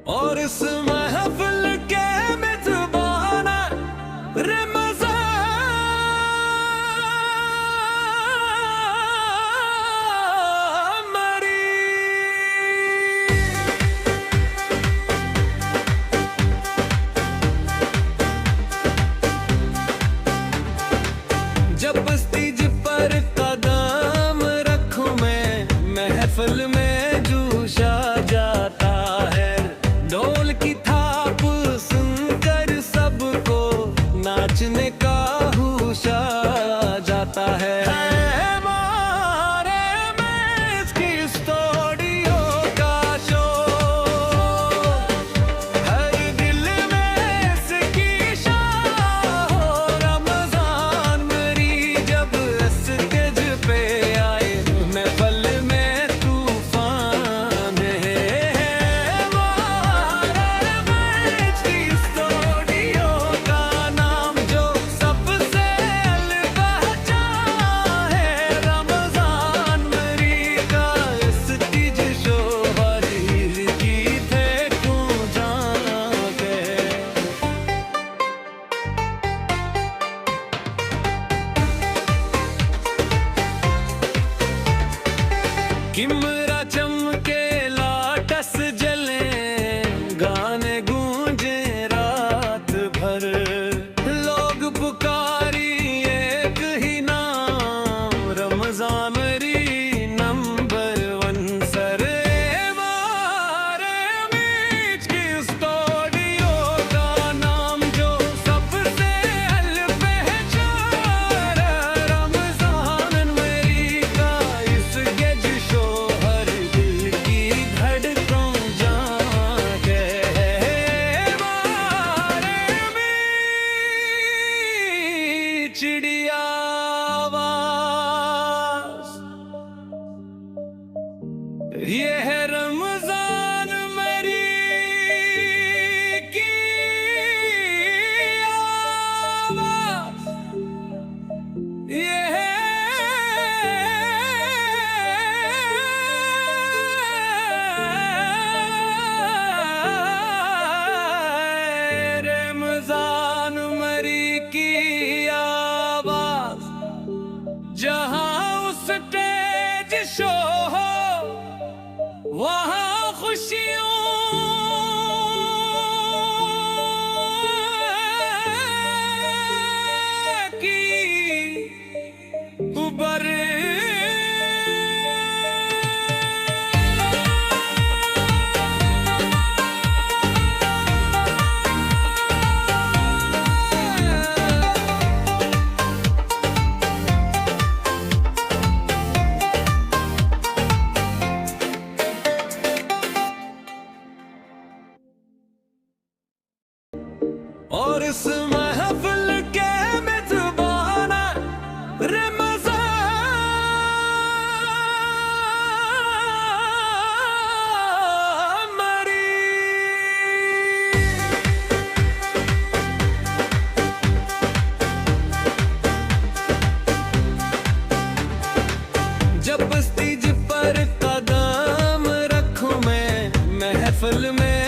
और इस महफिल के मेज़बान रे मज़ा मरी। जब स्टेज पर कदम रखूं मैं, महफिल में जोश आ जाता है। ढोल की थाप सुनकर सबको नाचने का होश आ जाता है। हमारे में इसकी स्टूडियो का शो, हर दिल में इसकी शाह। रमजान मेरी जब स्टेज पे आए, महफिल में तूफान है। हमारे में इसकी स्टूडियो का नाम जो सबसे अलग है। रमजान मेरी का स्टेज शो, हर की थे क्यों जाके। किमरा चमके लाटस जले, गाने गूंजे रात भर। लोग पुकारी एक ही नाम, रमजान मेरी नंबर 1 सर। हमारे बीच की स्टूडियो का नाम जो सबसे अलग है। रमजान मेरी का इस गेज शो, हर दिल की धड़कन जागे। हमारे बीच चिड़िया आवाज़, ये है रमजान मेरी की आवाज़। ये है रमजान मेरी की आवाज़। जहां उस स्टेज शो हो, वहां खुशियों की उबर। और इस महफिल के मेज़बान रे मज़ा मरी। जब स्टेज पर कदम रखूं मैं, महफिल में